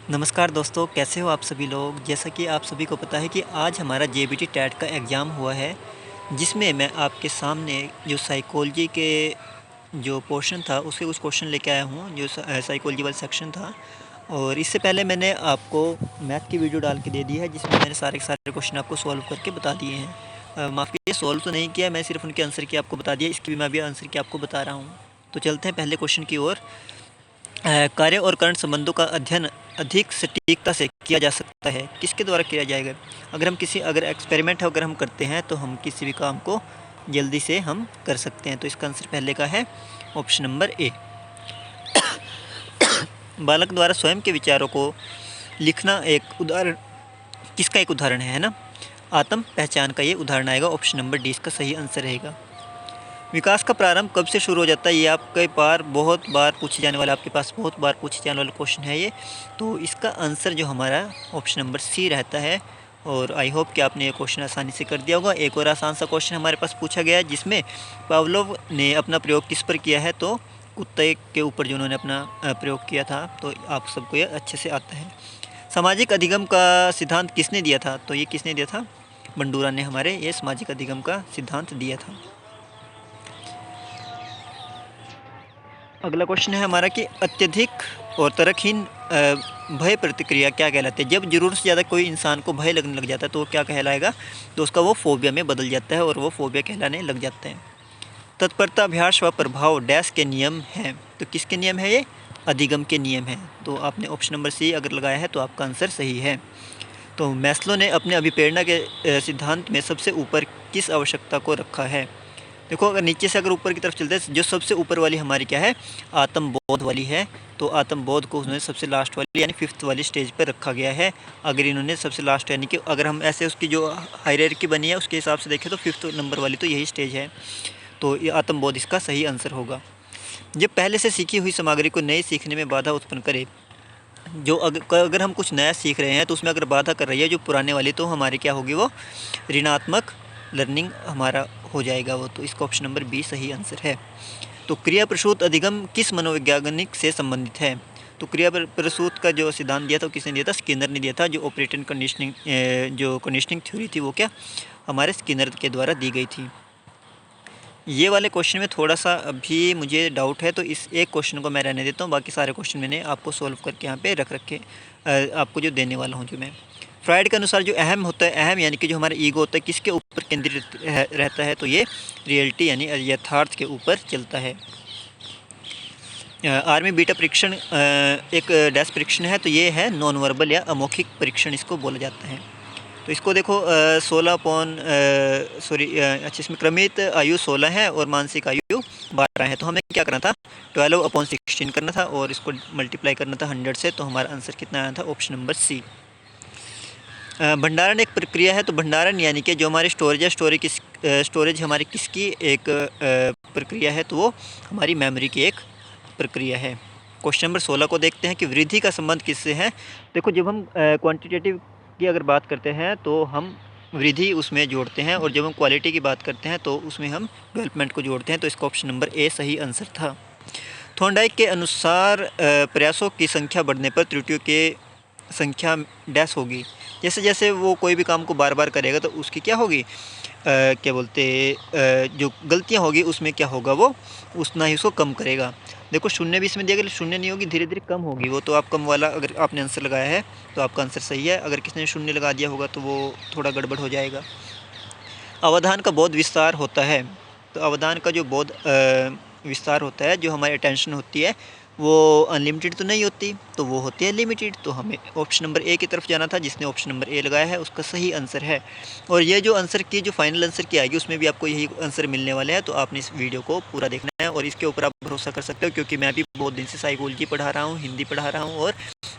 नमस्कार दोस्तों, कैसे हो आप सभी लोग। जैसा कि आप सभी को पता है कि आज हमारा जेबीटी टेट का एग्ज़ाम हुआ है, जिसमें मैं आपके सामने जो साइकोलॉजी के जो पोर्शन था उसके कुछ क्वेश्चन लेके आया हूँ, जो साइकोलॉजी वाला सेक्शन था। और इससे पहले मैंने आपको मैथ की वीडियो डाल के दे दी है, जिसमें मैंने सारे के सारे क्वेश्चन आपको सॉल्व करके बता दिए हैं। माफ़ कीजिए, सॉल्व तो नहीं किया, मैं सिर्फ उनके आंसर की आपको बता दिया। इसकी भी मैं अभी आंसर की आपको बता रहा हूँ। तो चलते हैं पहले क्वेश्चन की ओर। कार्य और कारण संबंधों का अध्ययन अधिक सटीकता से किया जा सकता है, किसके द्वारा किया जाएगा। अगर एक्सपेरिमेंट अगर हम करते हैं तो हम किसी भी काम को जल्दी से हम कर सकते हैं। तो इसका आंसर पहले का है ऑप्शन नंबर ए। बालक द्वारा स्वयं के विचारों को लिखना एक उदाहरण, किसका एक उदाहरण है ना। आत्म पहचान का ये उदाहरण आएगा। ऑप्शन नंबर डी इसका सही आंसर रहेगा। विकास का प्रारंभ कब से शुरू हो जाता है, ये आपके पास बहुत बार पूछे जाने वाला क्वेश्चन है ये। तो इसका आंसर जो हमारा ऑप्शन नंबर सी रहता है। और आई होप कि आपने ये क्वेश्चन आसानी से कर दिया होगा। एक और आसान सा क्वेश्चन हमारे पास पूछा गया है, जिसमें पावलोव ने अपना प्रयोग किस पर किया है। तो कुत्ते के ऊपर जो उन्होंने अपना प्रयोग किया था। तो आप सबको ये अच्छे से आता है। सामाजिक अधिगम का सिद्धांत किसने दिया था। तो ये किसने दिया था, बंडूरा ने हमारे ये सामाजिक अधिगम का सिद्धांत दिया था। अगला क्वेश्चन है हमारा कि अत्यधिक और तर्कहीन भय प्रतिक्रिया क्या कहलाती है। जब ज़रूरत से ज़्यादा कोई इंसान को भय लगने लग जाता है तो वो क्या कहलाएगा। तो उसका वो फोबिया में बदल जाता है और वो फोबिया कहलाने लग जाते हैं। तत्परता, अभ्यास व प्रभाव डैश के नियम हैं। तो किसके नियम है ये, अधिगम के नियम हैं। तो आपने ऑप्शन नंबर सी अगर लगाया है तो आपका आंसर सही है। तो मैस्लो ने अपने अभिप्रेरणा के सिद्धांत में सबसे ऊपर किस आवश्यकता को रखा है। देखो, अगर नीचे से अगर ऊपर की तरफ चलते हैं, जो सबसे ऊपर वाली हमारी क्या है, आत्मबोध वाली है। तो आत्मबोध को उन्होंने सबसे लास्ट वाली यानी फिफ्थ वाली स्टेज पर रखा गया है। अगर इन्होंने सबसे लास्ट यानी कि अगर हम ऐसे उसकी जो हायरार्की बनी है उसके हिसाब से देखें तो फिफ्थ नंबर वाली तो यही स्टेज है। तो ये आत्मबोध इसका सही आंसर होगा। जब पहले से सीखी हुई सामग्री को नए सीखने में बाधा उत्पन्न करे, जो अगर हम कुछ नया सीख रहे हैं तो उसमें अगर बाधा कर रही है जो पुराने वाली, तो हमारी क्या होगी, वो ऋणात्मक लर्निंग हमारा हो जाएगा वो। तो इसका ऑप्शन नंबर बी सही आंसर है। तो क्रिया प्रसूत अधिगम किस मनोवैज्ञानिक से संबंधित है। तो क्रिया प्रसूत का जो सिद्धांत दिया था किसने दिया था, स्किनर ने दिया था। जो ऑपरेटर कंडीशनिंग जो कंडीशनिंग थ्योरी थी वो क्या हमारे स्किनर के द्वारा दी गई थी। ये वाले क्वेश्चन में थोड़ा सा अभी मुझे डाउट है, तो इस एक क्वेश्चन को मैं रहने देता हूँ। बाकी सारे क्वेश्चन मैंने आपको सॉल्व करके यहाँ पे रख रखे आपको जो देने वाला हूँ। जो मैं फ्राइड के अनुसार जो अहम होता है, अहम यानी कि जो हमारा ईगो होता है, किसके ऊपर केंद्रित रहता है। तो ये रियलिटी यानी यथार्थ के ऊपर चलता है। आर्मी बीटा परीक्षण एक डैश परीक्षण है। तो ये है नॉन वर्बल या अमौखिक परीक्षण इसको बोला जाता है। तो इसको देखो 16 अच्छा, इसमें क्रमित आयु 16 है और मानसिक आयु 12 है। तो हमें क्या करना था, 12/16 करना था और इसको मल्टीप्लाई करना था 100 से। तो हमारा आंसर कितना आया था, ऑप्शन नंबर सी। भंडारण एक प्रक्रिया है। तो भंडारण यानी कि जो हमारी स्टोरेज है, स्टोरेज हमारी किसकी एक प्रक्रिया है। तो वो हमारी मेमोरी की एक प्रक्रिया है। क्वेश्चन नंबर 16 को देखते हैं कि वृद्धि का संबंध किससे है। देखो, जब हम क्वांटिटेटिव की अगर बात करते हैं तो हम वृद्धि उसमें जोड़ते हैं, और जब हम क्वालिटी की बात करते हैं तो उसमें हम डेवलपमेंट को जोड़ते हैं। तो इसका ऑप्शन नंबर ए सही आंसर था। थॉर्नडाइक के अनुसार प्रयासों की संख्या बढ़ने पर त्रुटियों की संख्या डैश होगी। जैसे जैसे वो कोई भी काम को बार बार करेगा तो उसकी क्या होगी, क्या बोलते जो गलतियां होगी उसमें क्या होगा, वो उतना ही उसको कम करेगा। देखो, शून्य भी इसमें दिया गया, शून्य नहीं होगी, धीरे धीरे कम होगी वो। तो आप कम वाला अगर आपने आंसर लगाया है तो आपका आंसर सही है। अगर किसी ने शून्य लगा दिया होगा तो वो थोड़ा गड़बड़ हो जाएगा। अवधान का बहुत विस्तार होता है। तो अवधान का जो बहुत विस्तार होता है, जो हमारी अटेंशन होती है वो अनलिमिटेड तो नहीं होती, तो वो होती है लिमिटेड। तो हमें ऑप्शन नंबर ए की तरफ जाना था। जिसने ऑप्शन नंबर ए लगाया है उसका सही आंसर है। और ये जो आंसर की जो फाइनल आंसर की आएगी उसमें भी आपको यही आंसर मिलने वाले हैं। तो आपने इस वीडियो को पूरा देखना है और इसके ऊपर आप भरोसा कर सकते हो, क्योंकि मैं भी बहुत दिन से साइकोलॉजी पढ़ा रहा हूँ, हिंदी पढ़ा रहा हूँ और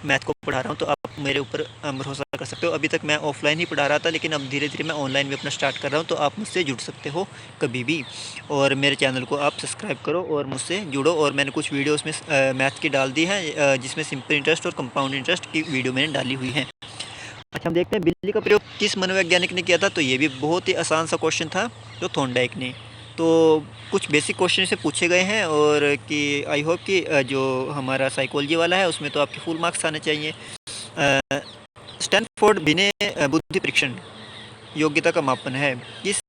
मैथ को पढ़ा रहा हूँ। तो आप मेरे ऊपर भरोसा कर सकते हो। अभी तक मैं ऑफलाइन ही पढ़ा रहा था, लेकिन अब धीरे धीरे मैं ऑनलाइन भी अपना स्टार्ट कर रहा हूँ। तो आप मुझसे जुड़ सकते हो कभी भी, और मेरे चैनल को आप सब्सक्राइब करो और मुझसे जुड़ो। और मैंने कुछ वीडियो उसमें मैथ की डाल दी है, जिसमें सिंपल इंटरेस्ट और कंपाउंड इंटरेस्ट की वीडियो मैंने डाली हुई है। अच्छा, हम देखते हैं बिल्ली का प्रयोग किस मनोवैज्ञानिक ने किया था। तो ये भी बहुत ही आसान सा क्वेश्चन था, जो थॉर्नडाइक ने। तो कुछ बेसिक क्वेश्चन से पूछे गए हैं, और कि आई होप कि जो हमारा साइकोलॉजी वाला है उसमें तो आपके फुल मार्क्स आने चाहिए। स्टैनफोर्ड विनय बुद्धि परीक्षण योग्यता का मापन है किस?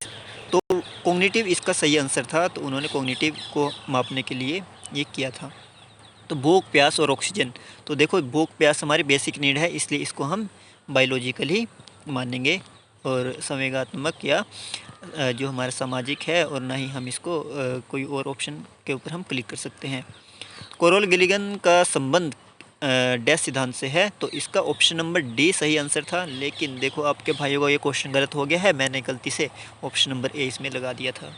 तो कॉग्निटिव इसका सही आंसर था। तो उन्होंने कॉग्निटिव को मापने के लिए ये किया था। तो भूख, प्यास और ऑक्सीजन, तो देखो भूख प्यास हमारी बेसिक नीड है, इसलिए इसको हम बायोलॉजिकल ही मानेंगे और संवेगात्मक या जो हमारा सामाजिक है, और ना ही हम इसको कोई और ऑप्शन के ऊपर हम क्लिक कर सकते हैं। कोरोल गिलिगन का संबंध डैश सिद्धांत से है, तो इसका ऑप्शन नंबर डी सही आंसर था। लेकिन देखो आपके भाइयों का ये क्वेश्चन गलत हो गया है, मैंने गलती से ऑप्शन नंबर ए इसमें लगा दिया था।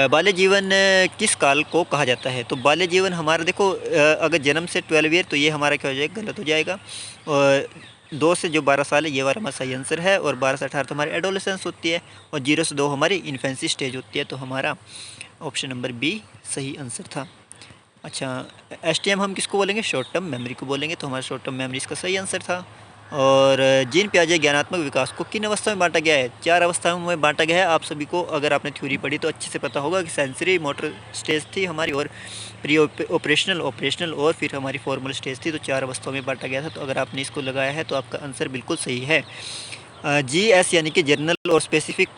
बाल्य जीवन किस काल को कहा जाता है? तो बाल्य जीवन हमारा देखो अगर जन्म से 12 ईयर, तो ये हमारा क्या हो जाएगा, गलत हो जाएगा। और 2 से जो 12 साल है ये हमारा सही आंसर है, और 12 से 18 तो हमारी एडोलेसेंस होती है, और 0 से 2 हमारी इन्फेंसी स्टेज होती है। तो हमारा ऑप्शन नंबर बी सही आंसर था। अच्छा, एसटीएम हम किसको बोलेंगे? शॉर्ट टर्म मेमोरी को बोलेंगे, तो हमारा शॉर्ट टर्म मेमोरी इसका सही आंसर था। और जीन पियाजे ज्ञानात्मक विकास को किन अवस्था में बांटा गया है? 4 अवस्थाओं में बांटा गया है। आप सभी को अगर आपने थ्योरी पढ़ी तो अच्छे से पता होगा कि सेंसरी मोटर स्टेज थी हमारी, और प्री ऑपरेशनल और फिर हमारी फॉर्मल स्टेज थी। तो 4 अवस्थाओं में बांटा गया था। तो अगर आपने इसको लगाया है तो आपका आंसर बिल्कुल सही है। GS यानी कि जनरल और स्पेसिफिक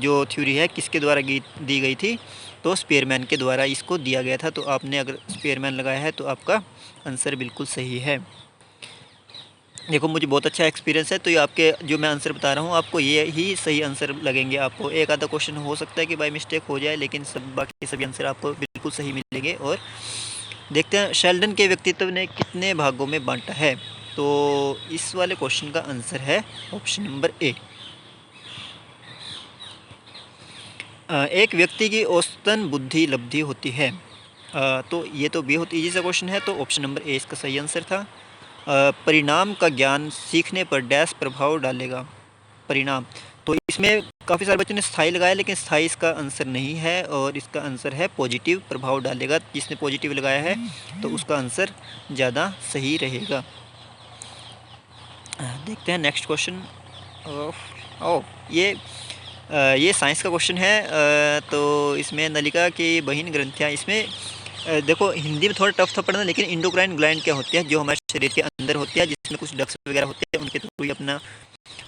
जो थ्योरी है किसके द्वारा दी गई थी? तो स्पेयरमैन के द्वारा इसको दिया गया था। तो आपने अगर स्पेयरमैन लगाया है तो आपका आंसर बिल्कुल सही है। देखो मुझे बहुत अच्छा एक्सपीरियंस है, तो ये आपके जो मैं आंसर बता रहा हूँ आपको ये ही सही आंसर लगेंगे। आपको एक आधा क्वेश्चन हो सकता है कि बाय मिस्टेक हो जाए, लेकिन बाकी सभी आंसर आपको बिल्कुल सही मिलेंगे। और देखते हैं शेल्डन के व्यक्तित्व ने कितने भागों में बांटा है? तो इस वाले क्वेश्चन का आंसर है ऑप्शन नंबर ए। एक व्यक्ति की औसतन बुद्धि लब्धि होती है, तो ये तो बहुत ईजी सा क्वेश्चन है, तो ऑप्शन नंबर ए इसका सही आंसर था। परिणाम का ज्ञान सीखने पर डैश प्रभाव डालेगा? परिणाम, तो इसमें काफ़ी सारे बच्चों ने स्थायी लगाया, लेकिन स्थायी इसका आंसर नहीं है, और इसका आंसर है पॉजिटिव प्रभाव डालेगा। जिसने पॉजिटिव लगाया है तो उसका आंसर ज़्यादा सही रहेगा। देखते हैं नेक्स्ट क्वेश्चन। ये साइंस का क्वेश्चन है। तो इसमें नलिका की बहिन ग्रंथियाँ, इसमें देखो हिंदी में थोड़ा टफ था पढ़ना, लेकिन इंडोक्राइन ग्लैंड क्या होती है? जो हमारे शरीर के अंदर होती है, जिसमें कुछ डक्स वगैरह होते हैं, उनके थ्रू ही अपना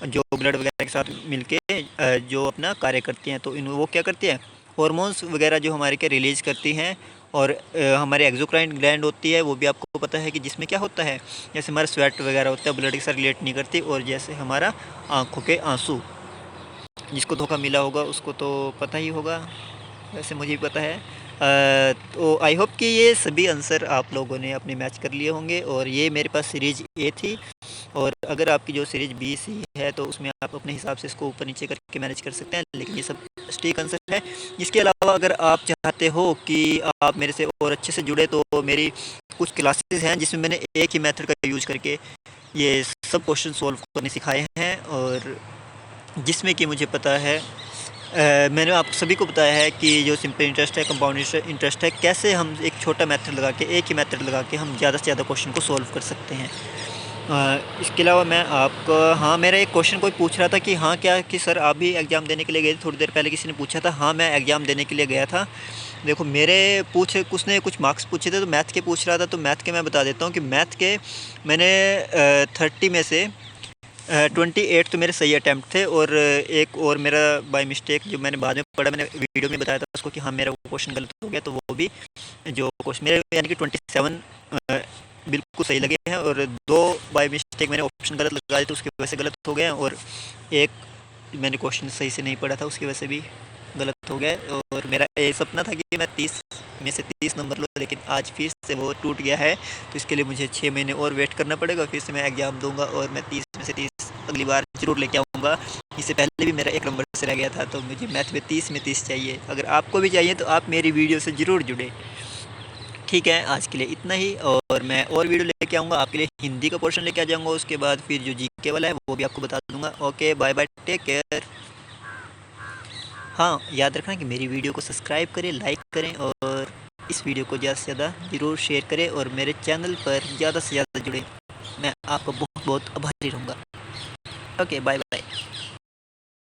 जो ब्लड वगैरह के साथ मिलके जो अपना कार्य करती हैं। तो वो क्या करती है? हॉर्मोन्स वगैरह जो हमारे के रिलीज करती हैं। और हमारे एक्सोक्राइन ग्लैंड होती है, वो भी आपको पता है कि जिसमें क्या होता है, जैसे हमारा स्वेट वगैरह होता है, ब्लड के साथ रिलेट नहीं करती। और जैसे हमारा आँखों के आंसू, जिसको धोखा मिला होगा उसको तो पता ही होगा, वैसे मुझे भी पता है। तो आई होप कि ये सभी आंसर आप लोगों ने अपने मैच कर लिए होंगे। और ये मेरे पास सीरीज़ ए थी, और अगर आपकी जो सीरीज बी सी है तो उसमें आप अपने हिसाब से इसको ऊपर नीचे करके मैनेज कर सकते हैं, लेकिन ये सब स्टिक आंसर है। इसके अलावा अगर आप चाहते हो कि आप मेरे से और अच्छे से जुड़े, तो मेरी कुछ क्लासेस हैं जिसमें मैंने एक ही मेथड का यूज करके ये सब क्वेश्चन सॉल्व करने सिखाए हैं, और जिसमें कि मुझे पता है मैंने आप सभी को बताया है कि जो सिंपल इंटरेस्ट है, कंपाउंड इंटरेस्ट है, कैसे हम एक छोटा मेथड लगा के, एक ही मेथड लगा के हम ज़्यादा से ज़्यादा क्वेश्चन को सॉल्व कर सकते हैं। इसके अलावा मैं आपको, हाँ मेरा एक क्वेश्चन कोई पूछ रहा था कि हाँ क्या कि सर आप भी एग्ज़ाम देने के लिए गए थे? थोड़ी देर पहले किसी ने पूछा था। हाँ मैं एग्ज़ाम देने के लिए गया था। देखो मेरे उसने कुछ मार्क्स पूछे थे, तो मैथ के पूछ रहा था। तो मैथ के मैं बता देता हूँ कि मैथ के मैंने 30 में से 28 तो मेरे सही अटैम्प्ट थे, और एक और मेरा बाय मिस्टेक जो मैंने बाद में पढ़ा, मैंने वीडियो में बताया था उसको कि हाँ मेरा वो क्वेश्चन गलत हो गया, तो वो भी जो क्वेश्चन मेरे यानी कि 27 बिल्कुल सही लगे हैं, और 2 बाय मिस्टेक मैंने ऑप्शन गलत लगा दिए तो उसकी वजह से गलत हो गए हैं, और एक मैंने क्वेश्चन सही से नहीं पढ़ा था उसकी वजह से भी गलत हो गया। और मेरा ये सपना था कि मैं 30 में से 30 नंबर लूँ, लेकिन आज फिर से वो टूट गया है। तो इसके लिए मुझे 6 महीने और वेट करना पड़ेगा, फिर से मैं एग्ज़ाम दूंगा और मैं 30 में से 30 अगली बार ज़रूर लेके आऊँगा। इससे पहले भी मेरा 1 नंबर से रह गया था, तो मुझे मैथ में 30 में 30 चाहिए। अगर आपको भी चाहिए तो आप मेरी वीडियो से ज़रूर जुड़े। ठीक है, आज के लिए इतना ही, और मैं और वीडियो लेके आऊँगा आपके लिए। हिंदी का पोर्शन लेके आ जाऊँगा, उसके बाद फिर जो जीके वाला है वो भी आपको बता दूँगा। Okay bye bye, take care. हाँ याद रखना कि मेरी वीडियो को सब्सक्राइब करें, लाइक करें, और इस वीडियो को ज़्यादा से ज़्यादा ज़रूर शेयर करें, और मेरे चैनल पर ज़्यादा से ज़्यादा जुड़ें। मैं आपका बहुत बहुत आभारी रहूँगा। Okay bye bye.